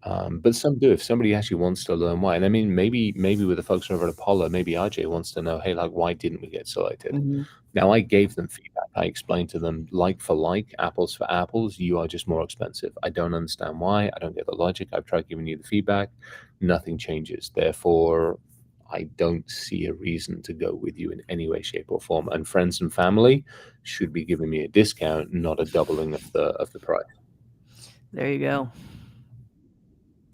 But some do. If somebody actually wants to learn why, and I mean, maybe with the folks over at Apollo, maybe RJ wants to know, hey, like, why didn't we get selected? Mhm. Now, I gave them feedback. I explained to them, like for like, apples for apples, you are just more expensive. I don't understand why. I don't get the logic. I've tried giving you the feedback. Nothing changes. Therefore, I don't see a reason to go with you in any way, shape, or form. And friends and family should be giving me a discount, not a doubling of the price. There you go.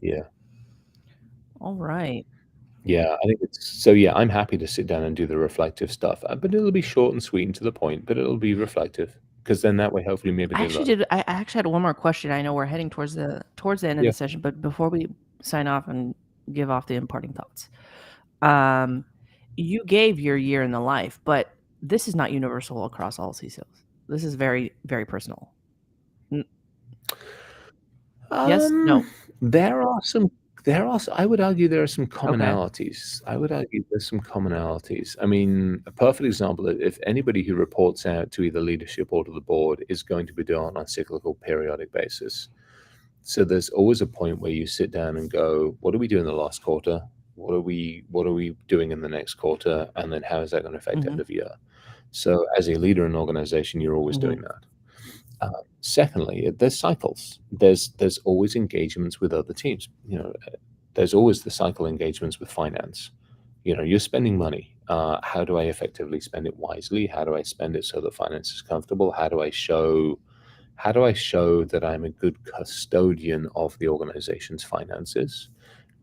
Yeah. All right. Yeah, I think it's so. Yeah, I'm happy to sit down and do the reflective stuff, but it'll be short and sweet and to the point, but it'll be reflective, because then that way, hopefully, maybe they learn. I actually had one more question. I know we're heading towards the end of Yeah. the session, but before we sign off and give off the imparting thoughts, um, you gave your year in the life, but this is not universal across all CISOs. This is very, very personal. N- yes? Um, No? there are some I would argue there are some Okay. commonalities. I would argue there's some commonalities. I mean, a perfect example, if anybody who reports out to either leadership or to the board is going to be done on a cyclical periodic basis. So there's always a point where you sit down and go, what do we do in the last quarter? What are we doing in the next quarter? And then how is that going to affect end Mhm. of year? So as a leader in an organization, you're always Mhm. doing that. Secondly, there's cycles. There's always engagements with other teams. There's always the cycle engagements with finance. You're spending money. How do I effectively spend it wisely? How do I spend it so that finance is comfortable? How do I show that I'm a good custodian of the organization's finances?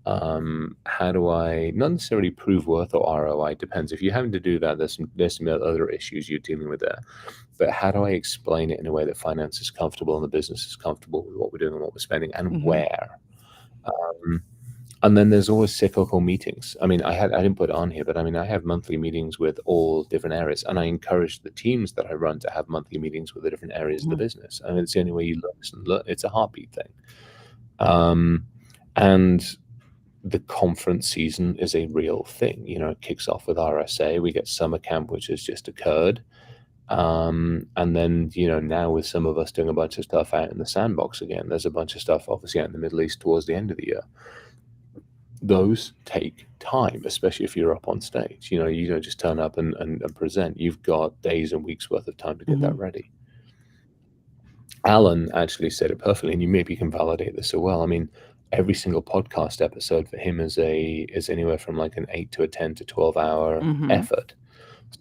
How do I not necessarily prove worth or ROI? Depends. If you're having to do that, there's some other issues you're dealing with there. But how do I explain it in a way that finance is comfortable and the business is comfortable with what we're doing and what we're spending and Mhm. where? Um, and then there's always cyclical meetings. I mean, I didn't put it on here, but I mean, I have monthly meetings with all different areas, and I encourage the teams that I run to have monthly meetings with the different areas of the Mhm. business. I mean, it's the only way you learn. It's a heartbeat thing. Um, and the conference season is a real thing. It kicks off with RSA. We get summer camp, which has just occurred. And then, now with some of us doing a bunch of stuff out in the sandbox again, there's a bunch of stuff obviously out in the Middle East towards the end of the year. Those take time, especially if you're up on stage. You don't just turn up and present. You've got days and weeks worth of time to get that Mhm. ready. Alan actually said it perfectly, and you maybe can validate this as well. I mean, every single podcast episode for him is anywhere from like an 8 to a 10 to 12 hour Mhm. effort.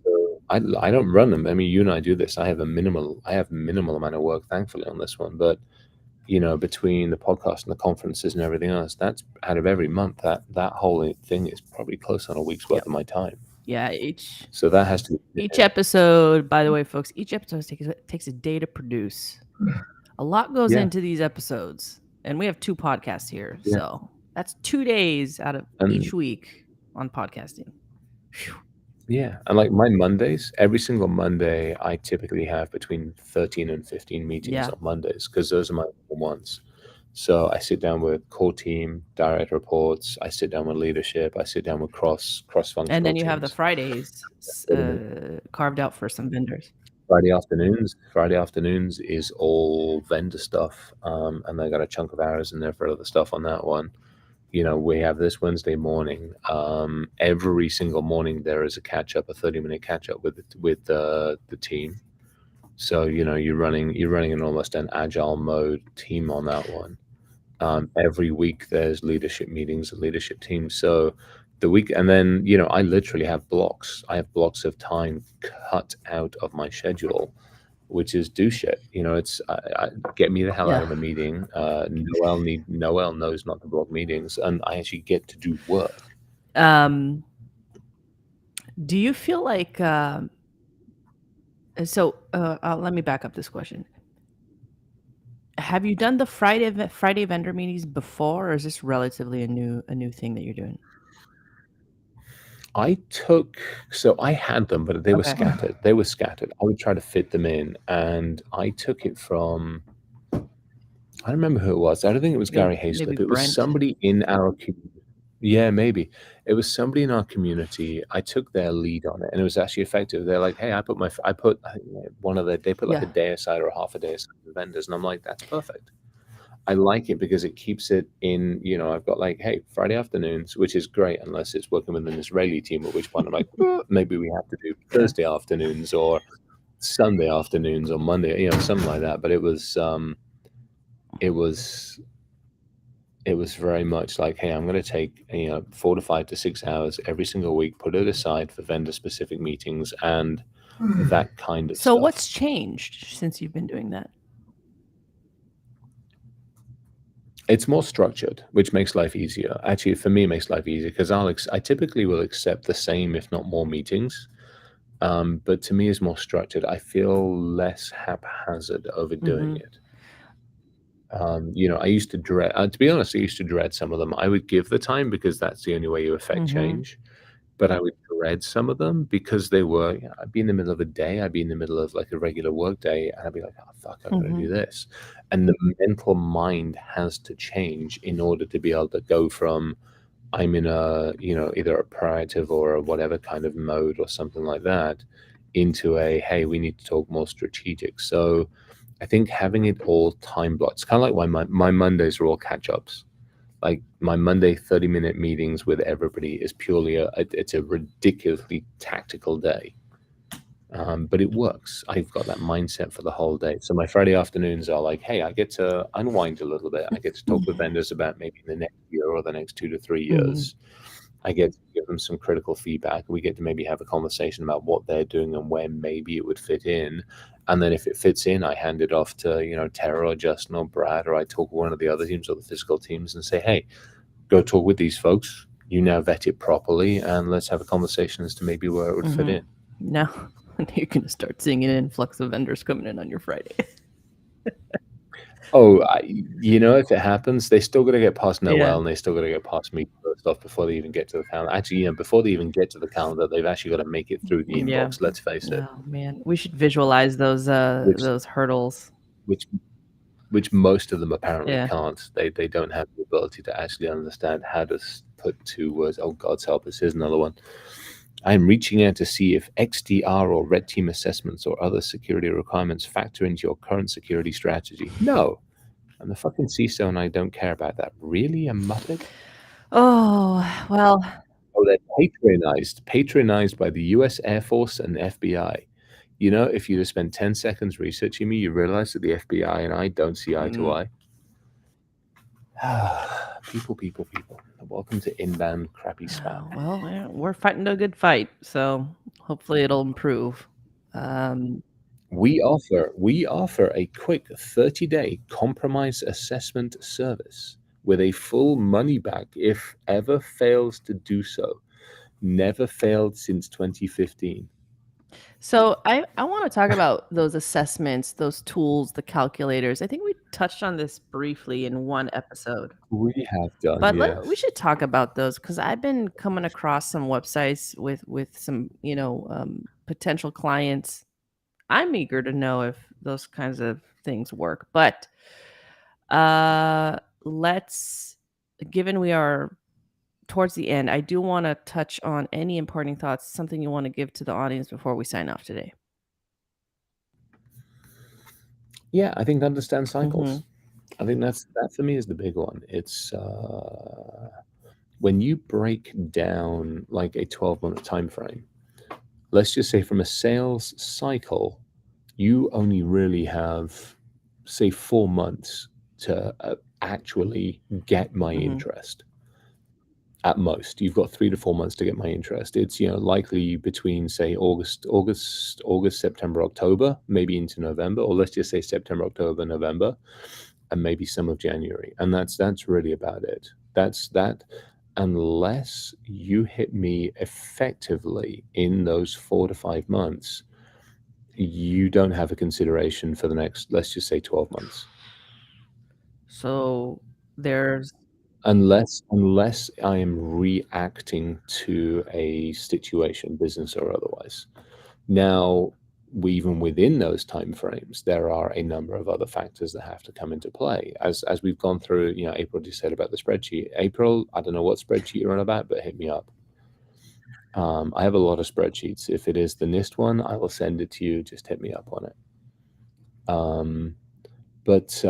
So I don't run them. I mean, you and I do this. I have minimal amount of work, thankfully, on this one. But between the podcast and the conferences and everything else, that's out of every month. That whole thing is probably close on a week's worth Yep. of my time. Yeah, each So that has to be each episode, by the way, folks, each episode takes a day to produce. A lot goes yeah, into these episodes, and we have 2 podcasts here, yeah, so that's 2 days out of and each week on podcasting. Phew. yeah, and like my Mondays, every single Monday, I typically have between 13 and 15 meetings Yeah. on Mondays, because those are my ones. So I sit down with core team, direct reports. I sit down with leadership. I sit down with cross And functional then you have the teams. Fridays carved out for some vendors. Friday afternoons is all vendor stuff, and I got a chunk of hours in there for other stuff on that one. We have this Wednesday morning. Every single morning there is a catch up, a 30-minute catch up with the team. So you're running in almost an agile mode team on that one. Every week there's leadership meetings and leadership teams. So the week, and then I literally have blocks. I have blocks of time cut out of my schedule, which is do shit. It's get me the hell out Yeah. of a meeting. Noel knows not to block meetings, and I actually get to do work. Do you feel like let me back up this question. Have you done the Friday vendor meetings before, or is this relatively a new thing that you're doing? I had them, but they were Okay. scattered. They were scattered. I would try to fit them in, and I took it from. I don't remember who it was. I don't think it was Gary Maybe Hayslip. It was Brent. somebody in our community. Yeah, maybe. It was somebody in our community. I took their lead on it, and it was actually effective. They're like, "Hey, I think one of the they put like a Yeah. day aside or a half a day aside for vendors," and I'm like, "That's perfect." I like it because it keeps it in. I've got like, hey, Friday afternoons, which is great unless it's working with an Israeli team, at which point I'm like, maybe we have to do Yeah. Thursday afternoons or Sunday afternoons or Monday, something like that. But it was it was very much like, hey, I'm going to take 4 to 5 to 6 hours every single week, put it aside for vendor specific meetings and that kind of So stuff. what's changed since you've been doing that? It's more structured, which makes life easier. Actually, for me, it makes life easier because I typically will accept the same, if not more, meetings. But to me, it's more structured. I feel less haphazard overdoing Mhm. it. I used to dread. To be honest, I used to dread some of them. I would give the time because that's the only way you affect Mhm. change. But I would dread some of them because they were. I'd be in the middle of a day. I'd be in the middle of like a regular work day, and I'd be like, "Oh fuck, I gotta do Mhm. this," and the mental mind has to change in order to be able to go from I'm in either a proactive or a whatever kind of mode or something like that into a, hey, we need to talk more strategic. So I think having it all time blocked, it's kind of like my Mondays are all catch ups. Like my Monday 30-minute meetings with everybody is purely it's a ridiculously tactical day. But it works. I've got that mindset for the whole day. So my Friday afternoons are like, hey, I get to unwind a little bit. I get to talk with vendors about maybe the next year or the next 2 to 3 years. Mhm. I get to give them some critical feedback. We get to maybe have a conversation about what they're doing and where maybe it would fit in. And then if it fits in, I hand it off to, Tara or Justin or Brad, or I talk with one of the other teams or the physical teams and say, hey, go talk with these folks. You now vet it properly and let's have a conversation as to maybe where it would fit Mhm. in. Now you're gonna start seeing an influx of vendors coming in on your Friday. Oh, if it happens, they still got to get past Yeah. Noel and they still got to get past me first off before they even get to the calendar. Actually, before they even get to the calendar, they've actually got to make it through the Yeah. inbox. Let's face it, Oh, man. We should visualize those, which those hurdles. which which most of them apparently Yeah. can't. They don't have the ability to actually understand how to put two words. Oh, God's help us! Here's another one. I'm reaching out to see if XDR or red team assessments or other security requirements factor into your current security strategy. No. And the fucking CISO and I don't care about that. Really? A Muppet? Oh, well, Oh, they're patronized by the US Air Force and the FBI. If you just spend 10 seconds researching me, you realize that the FBI and I don't see eye to mm, eye. People, people, people. Welcome to inbound crappy spam. well, yeah, we're fighting a good fight, so hopefully it'll improve. Um, We offer a quick 30-day compromise assessment service with a full money back if ever fails to do so. Never failed since 2015. so I wanna talk about those assessments, those tools, the calculators. I think we touched on this briefly in one episode. We have done, But we yes. should talk about those because I've been coming across some websites with some, potential clients. I'm eager to know if those kinds of things work. But Let's, given we are towards the end, I do want to touch on any important thoughts, something you want to give to the audience before we sign off today. Yeah, I think understand Mm-hmm. cycles. I think that for me is the big one. It's when you break down like a 12-month time frame. Let's just say from a sales cycle, you only really have, say, 4 months to actually get my Mm-hmm. interest. At most, you've got 3 to 4 months to get my interest. It's likely between say August, September, October, maybe into November, or let's just say September, October, November, and maybe some of January. And that's really about it. That's that. Unless you hit me effectively in those 4 to 5 months, you don't have a consideration for the next, let's just say, 12 months. So there's, Unless I am reacting to a situation, business or otherwise. Now, even within those timeframes, there are a number of other factors that have to come into play. As we've gone through, April just said about the spreadsheet. April, I don't know what spreadsheet you're on about, but hit me up. I have a lot of spreadsheets. If it is the NIST one, I will send it to you. Just hit me up on it. But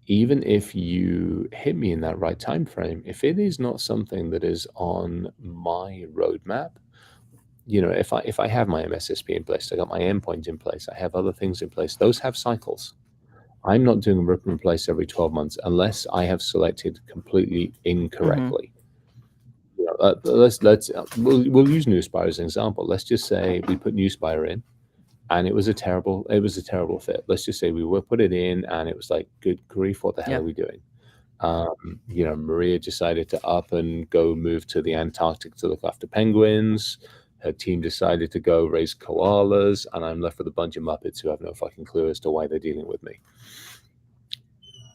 even if you hit me in that right time frame, if it is not something that is on my roadmap, if I have my MSSP in place, I got my endpoint in place, I have other things in place, those have cycles. I'm not doing a rip and replace every 12 months unless I have selected completely mm-hmm. incorrectly. We'll use Newspire as an example. Let's just say we put Newspire in and it was a terrible fit. Let's just say we will put it in and it was like, good grief, what the hell Yeah. are we doing? Maria decided to up and go move to the Antarctic to look after penguins. Her team decided to go raise koalas, and I'm left with a bunch of Muppets who have no fucking clue as to why they're dealing with me.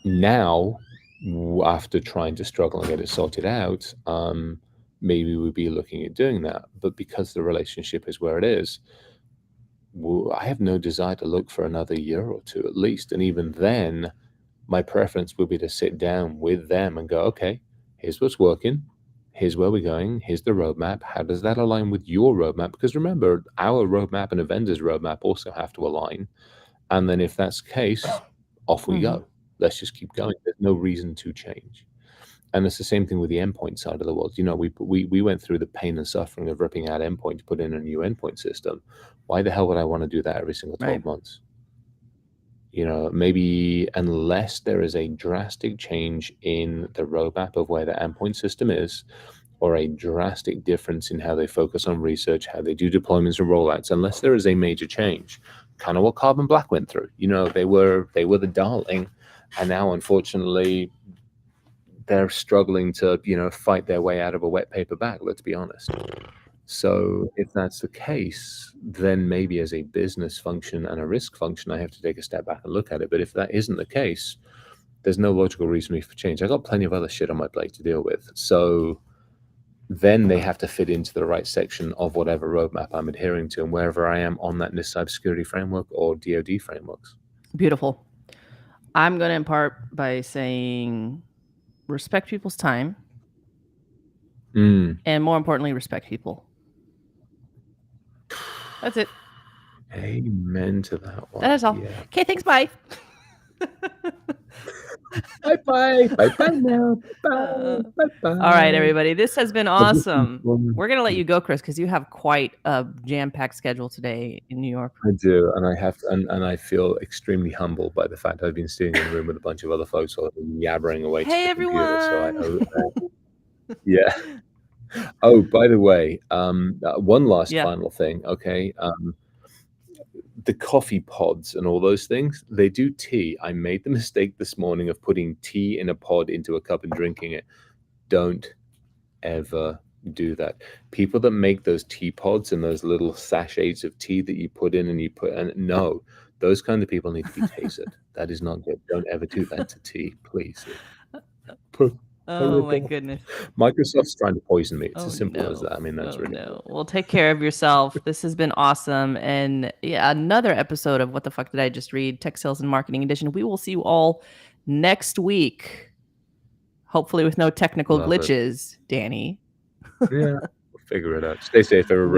Now, after trying to struggle and get it sorted out, maybe we'd be looking at doing that. But because the relationship is where it is, I have no desire to look for another year or two at least. And even then, my preference would be to sit down with them and go, okay, here's what's working. Here's where we're going. Here's the roadmap. How does that align with your roadmap? Because remember, our roadmap and a vendor's roadmap also have to align. And then if that's the case, off we Mm-hmm. go. Let's just keep going. There's no reason to change. And it's the same thing with the endpoint side of the world. We went through the pain and suffering of ripping out endpoint to put in a new endpoint system. Why the hell would I want to do that every single 12 Right. months? Maybe unless there is a drastic change in the roadmap of where the endpoint system is, or a drastic difference in how they focus on research, how they do deployments and rollouts, unless there is a major change, kind of what Carbon Black went through. They were the darling, and now unfortunately they're struggling to fight their way out of a wet paper bag. Let's be honest. So if that's the case, then maybe as a business function and a risk function, I have to take a step back and look at it. But if that isn't the case, there's no logical reason for change. I got plenty of other shit on my plate to deal with. So then they have to fit into the right section of whatever roadmap I'm adhering to and wherever I am on that NIST cybersecurity framework or DoD frameworks. Beautiful. I'm going to impart by saying respect people's time. And more importantly, respect people. That's it. Amen to that one. That is all. Yeah. Okay, thanks. Bye. Bye-bye. Bye-bye now. Bye-bye. Bye-bye. All right, everybody. This has been awesome. We're going to let you go, Chris, because you have quite a jam-packed schedule today in New York. I do, and I have, and I feel extremely humbled by the fact I've been sitting in a room with a bunch of other folks who are yabbering away to Hey, the everyone. computer. So yeah. Oh, by the way, one last final thing. Okay, the coffee pods and all those things, they do tea. I made the mistake this morning of putting tea in a pod into a cup and drinking it. Don't ever do that. People that make those teapods and those little sachets of tea that you put in and you put in, no, those kind of people need to be tasered. That is not good. Don't ever do that to tea, please. Oh my goodness. Microsoft's trying to poison me. It's as simple as that. I mean, that's really no. Well, take care of yourself. This has been awesome. And yeah, another episode of What the Fuck Did I Just Read? Tech Sales and Marketing Edition. We will see you all next week, hopefully with no technical Love it. glitches, Danny, Yeah, we'll figure it out. Stay safe, everybody. we